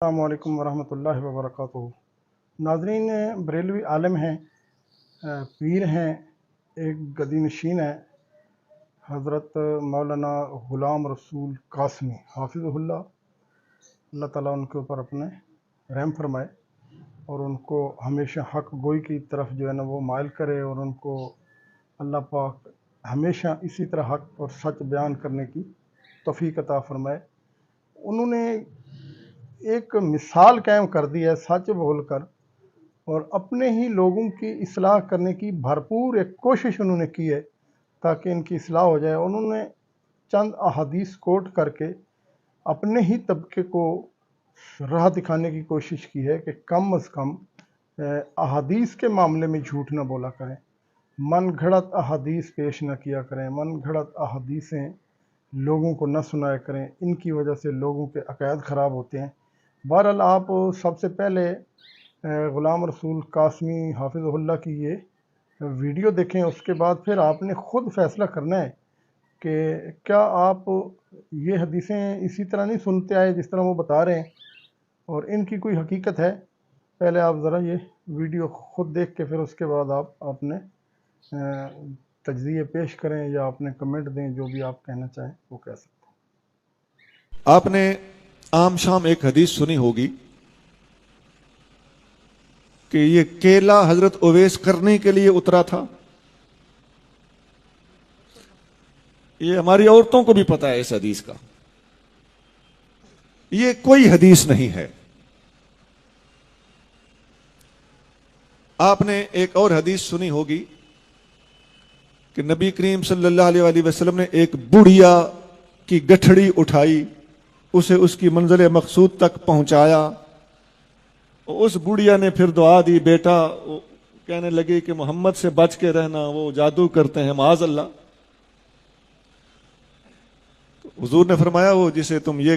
السلام علیکم ورحمۃ اللہ وبرکاتہ۔ ناظرین، بریلوی عالم ہیں، پیر ہیں، ایک گدی نشین ہے، حضرت مولانا غلام رسول قاسمی حافظ اللہ۔ اللہ تعالیٰ ان کے اوپر اپنے رحم فرمائے اور ان کو ہمیشہ حق گوئی کی طرف جو ہے نا وہ مائل کرے، اور ان کو اللہ پاک ہمیشہ اسی طرح حق اور سچ بیان کرنے کی توفیق عطا فرمائے۔ انہوں نے ایک مثال قائم کر دی ہے سچ بول کر، اور اپنے ہی لوگوں کی اصلاح کرنے کی بھرپور ایک کوشش انہوں نے کی ہے تاکہ ان کی اصلاح ہو جائے۔ انہوں نے چند احادیث کوٹ کر کے اپنے ہی طبقے کو راہ دکھانے کی کوشش کی ہے کہ کم از کم احادیث کے معاملے میں جھوٹ نہ بولا کریں، من گھڑت احادیث پیش نہ کیا کریں، من گھڑت احادیثیں لوگوں کو نہ سنایا کریں، ان کی وجہ سے لوگوں کے عقائد خراب ہوتے ہیں۔ بہرحال آپ سب سے پہلے غلام رسول قاسمی حافظ اللہ کی یہ ویڈیو دیکھیں، اس کے بعد پھر آپ نے خود فیصلہ کرنا ہے کہ کیا آپ یہ حدیثیں اسی طرح نہیں سنتے آئے جس طرح وہ بتا رہے ہیں اور ان کی کوئی حقیقت ہے۔ پہلے آپ ذرا یہ ویڈیو خود دیکھ کے پھر اس کے بعد آپ اپنے تجزیے پیش کریں یا اپنے کمنٹ دیں، جو بھی آپ کہنا چاہیں وہ کہہ سکتے ہیں۔ آپ نے عام شام ایک حدیث سنی ہوگی کہ یہ کیلا حضرت اویس کرنے کے لیے اترا تھا۔ یہ ہماری عورتوں کو بھی پتہ ہے اس حدیث کا۔ یہ کوئی حدیث نہیں ہے۔ آپ نے ایک اور حدیث سنی ہوگی کہ نبی کریم صلی اللہ علیہ وآلہ وسلم نے ایک بڑھیا کی گٹھڑی اٹھائی، اسے اس کی منزل مقصود تک پہنچایا۔ اس بڑھیا نے پھر دعا دی، بیٹا کہنے لگی کہ محمد سے بچ کے رہنا، وہ جادو کرتے ہیں معاذ اللہ۔ حضور نے فرمایا وہ جسے تم یہ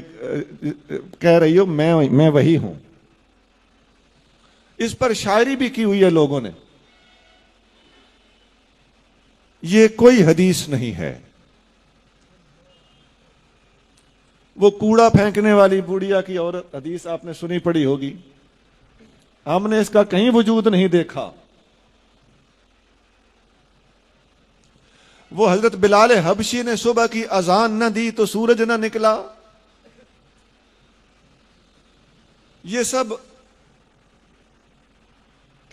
کہہ رہی ہو میں وہی ہوں۔ اس پر شاعری بھی کی ہوئی ہے لوگوں نے۔ یہ کوئی حدیث نہیں ہے۔ وہ کوڑا پھینکنے والی بوڑھیا کی عورت حدیث آپ نے سنی پڑی ہوگی، ہم نے اس کا کہیں وجود نہیں دیکھا۔ وہ حضرت بلال حبشی نے صبح کی اذان نہ دی تو سورج نہ نکلا۔ یہ سب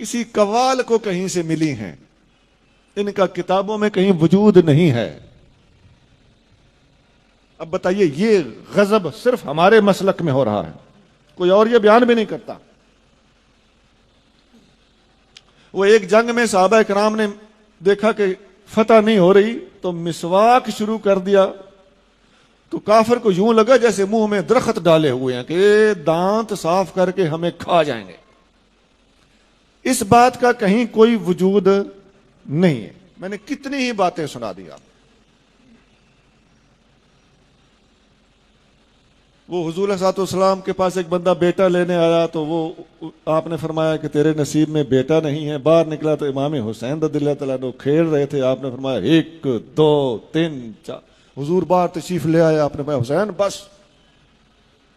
کسی قوال کو کہیں سے ملی ہیں، ان کا کتابوں میں کہیں وجود نہیں ہے۔ اب بتائیے، یہ غضب صرف ہمارے مسلک میں ہو رہا ہے، کوئی اور یہ بیان بھی نہیں کرتا۔ وہ ایک جنگ میں صحابہ کرام نے دیکھا کہ فتح نہیں ہو رہی تو مسواک شروع کر دیا، تو کافر کو یوں لگا جیسے منہ میں درخت ڈالے ہوئے ہیں کہ دانت صاف کر کے ہمیں کھا جائیں گے۔ اس بات کا کہیں کوئی وجود نہیں ہے۔ میں نے کتنی ہی باتیں سنا دی آپ۔ وہ حضور صلی اللہ علیہ وسلم کے پاس ایک بندہ بیٹا لینے آیا تو وہ آپ نے فرمایا کہ تیرے نصیب میں بیٹا نہیں ہے۔ باہر نکلا تو امام حسین رضی اللہ تعالیٰ عنہ کھیل رہے تھے۔ آپ نے فرمایا 1 2 3 4، حضور باہر تشریف لے آئے۔ آپ نے فرمایا حسین بس۔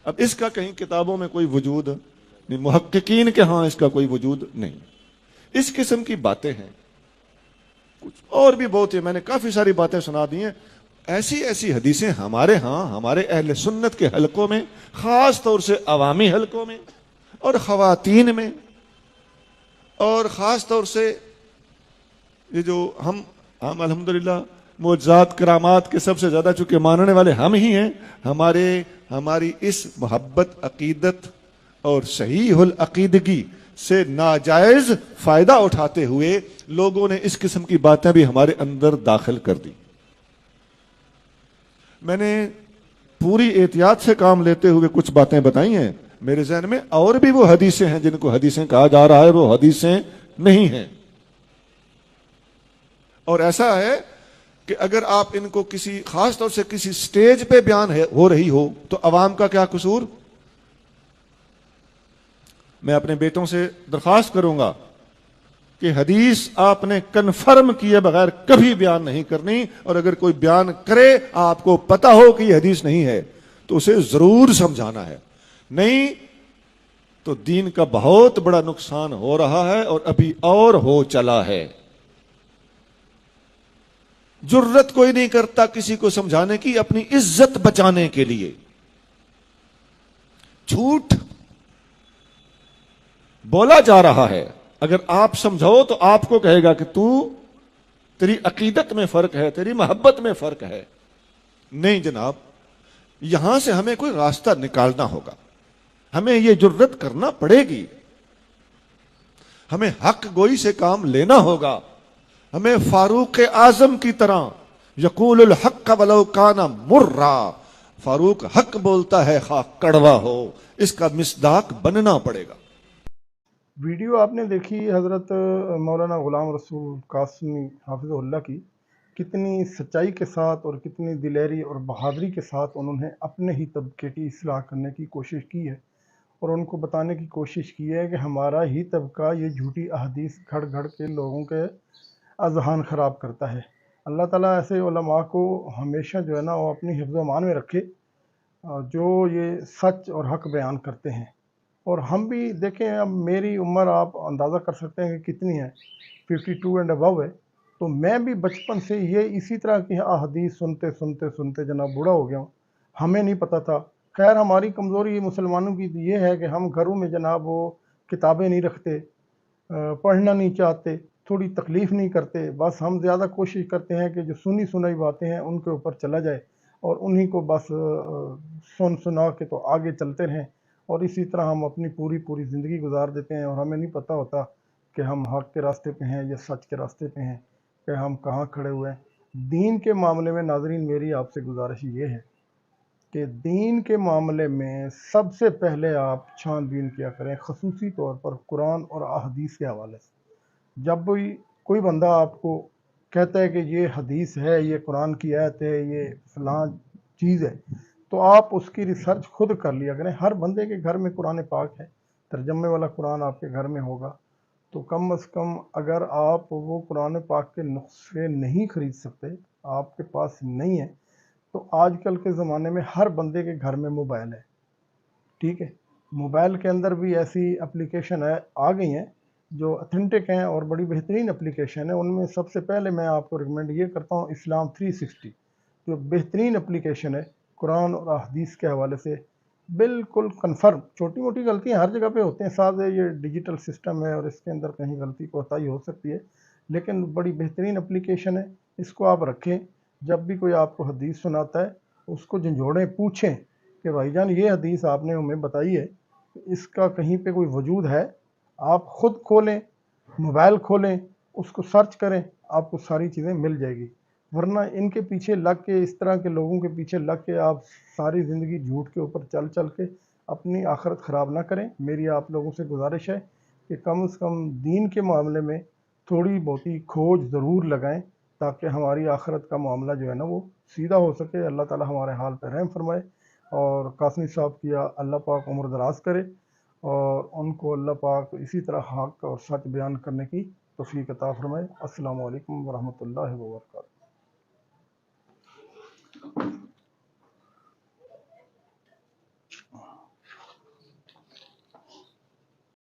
اب اس کا کہیں کتابوں میں کوئی وجود نہیں، محققین کے ہاں اس کا کوئی وجود نہیں۔ اس قسم کی باتیں ہیں، کچھ اور بھی بہت ہیں، میں نے کافی ساری باتیں سنا دی ہیں۔ ایسی حدیثیں ہمارے ہاں، ہمارے اہل سنت کے حلقوں میں، خاص طور سے عوامی حلقوں میں اور خواتین میں، اور خاص طور سے یہ جو ہم الحمدللہ معجزات کرامات کے سب سے زیادہ چونکہ ماننے والے ہم ہی ہیں، ہماری اس محبت عقیدت اور صحیح العقیدگی سے ناجائز فائدہ اٹھاتے ہوئے لوگوں نے اس قسم کی باتیں بھی ہمارے اندر داخل کر دی۔ میں نے پوری احتیاط سے کام لیتے ہوئے کچھ باتیں بتائی ہیں۔ میرے ذہن میں اور بھی وہ حدیثیں ہیں جن کو حدیثیں کہا جا رہا ہے، وہ حدیثیں نہیں ہیں۔ اور ایسا ہے کہ اگر آپ ان کو کسی خاص طور سے کسی سٹیج پہ بیان ہو رہی ہو تو عوام کا کیا قصور؟ میں اپنے بیٹوں سے درخواست کروں گا کہ حدیث آپ نے کنفرم کیے بغیر کبھی بیان نہیں کرنی، اور اگر کوئی بیان کرے آپ کو پتا ہو کہ یہ حدیث نہیں ہے تو اسے ضرور سمجھانا ہے۔ نہیں تو دین کا بہت بڑا نقصان ہو رہا ہے اور ابھی اور ہو چلا ہے۔ جرت کوئی نہیں کرتا کسی کو سمجھانے کی اپنی عزت بچانے کے لیے۔ جھوٹ بولا جا رہا ہے، اگر آپ سمجھو تو آپ کو کہے گا کہ تیری عقیدت میں فرق ہے، تیری محبت میں فرق ہے۔ نہیں جناب، یہاں سے ہمیں کوئی راستہ نکالنا ہوگا، ہمیں یہ جرت کرنا پڑے گی، ہمیں حق گوئی سے کام لینا ہوگا، ہمیں فاروق اعظم کی طرح یقول الحق ولو کان مرا، فاروق حق بولتا ہے خواہ کڑوا ہو، اس کا مصداق بننا پڑے گا۔ ویڈیو آپ نے دیکھی حضرت مولانا غلام رسول قاسمی حافظ اللہ کی، کتنی سچائی کے ساتھ اور کتنی دلیری اور بہادری کے ساتھ انہوں نے اپنے ہی طبقے کی اصلاح کرنے کی کوشش کی ہے، اور ان کو بتانے کی کوشش کی ہے کہ ہمارا ہی طبقہ یہ جھوٹی احادیث گھڑ گھڑ کے لوگوں کے اذہان خراب کرتا ہے۔ اللہ تعالیٰ ایسے علماء کو ہمیشہ جو ہے نا وہ اپنی حفظ و امان میں رکھے، جو یہ سچ اور حق بیان کرتے ہیں۔ اور ہم بھی دیکھیں، اب میری عمر آپ اندازہ کر سکتے ہیں کہ کتنی ہے، 52 اینڈ ابو ہے، تو میں بھی بچپن سے یہ اسی طرح کی احادیث سنتے سنتے سنتے جناب بوڑھا ہو گیا ہوں، ہمیں نہیں پتہ تھا۔ خیر ہماری کمزوری مسلمانوں کی یہ ہے کہ ہم گھروں میں جناب وہ کتابیں نہیں رکھتے، پڑھنا نہیں چاہتے، تھوڑی تکلیف نہیں کرتے، بس ہم زیادہ کوشش کرتے ہیں کہ جو سنی سنائی باتیں ہیں ان کے اوپر چلا جائے اور انہی کو بس سن سنا کے تو آگے چلتے رہیں، اور اسی طرح ہم اپنی پوری زندگی گزار دیتے ہیں، اور ہمیں نہیں پتہ ہوتا کہ ہم حق کے راستے پہ ہیں یا سچ کے راستے پہ ہیں، کہ ہم کہاں کھڑے ہوئے ہیں۔ دین کے معاملے میں ناظرین میری آپ سے گزارش یہ ہے کہ دین کے معاملے میں سب سے پہلے آپ چھان بین کیا کریں، خصوصی طور پر قرآن اور احادیث کے حوالے سے۔ جب بھی کوئی بندہ آپ کو کہتا ہے کہ یہ حدیث ہے، یہ قرآن کی آیت ہے، یہ فلاں چیز ہے، تو آپ اس کی ریسرچ خود کر لیا کریں۔ ہر بندے کے گھر میں قرآن پاک ہے، ترجمے والا قرآن آپ کے گھر میں ہوگا، تو کم از کم اگر آپ وہ قرآن پاک کے نسخے نہیں خرید سکتے، آپ کے پاس نہیں ہے، تو آج کل کے زمانے میں ہر بندے کے گھر میں موبائل ہے، ٹھیک ہے؟ موبائل کے اندر بھی ایسی اپلیکیشن آ گئی ہیں جو اتھینٹک ہیں اور بڑی بہترین اپلیکیشن ہے۔ ان میں سب سے پہلے میں آپ کو ریکمینڈ یہ کرتا ہوں اسلام 360، جو بہترین اپلیکیشن ہے قرآن اور احادیث کے حوالے سے، بالکل کنفرم۔ چھوٹی موٹی غلطیاں ہر جگہ پہ ہوتے ہیں، ساتھ یہ ڈیجیٹل سسٹم ہے اور اس کے اندر کہیں غلطی کوتاہی ہو سکتی ہے، لیکن بڑی بہترین اپلیکیشن ہے، اس کو آپ رکھیں۔ جب بھی کوئی آپ کو حدیث سناتا ہے اس کو جھنجھوڑیں، پوچھیں کہ بھائی جان یہ حدیث آپ نے ہمیں بتائی ہے، اس کا کہیں پہ کوئی وجود ہے؟ آپ خود کھولیں، موبائل کھولیں، اس کو سرچ کریں، آپ کو ساری چیزیں مل جائے گی۔ ورنہ ان کے پیچھے لگ کے، اس طرح کے لوگوں کے پیچھے لگ کے آپ ساری زندگی جھوٹ کے اوپر چل چل کے اپنی آخرت خراب نہ کریں۔ میری آپ لوگوں سے گزارش ہے کہ کم از کم دین کے معاملے میں تھوڑی بہتی کھوج ضرور لگائیں، تاکہ ہماری آخرت کا معاملہ جو ہے نا وہ سیدھا ہو سکے۔ اللہ تعالی ہمارے حال پہ رحم فرمائے، اور قاسمی صاحب کیا اللہ پاک عمر دراز کرے، اور ان کو اللہ پاک اسی طرح حق اور سچ بیان کرنے کی توفیق عطا فرمائے۔ السلام علیکم ورحمۃ اللہ وبرکاتہ۔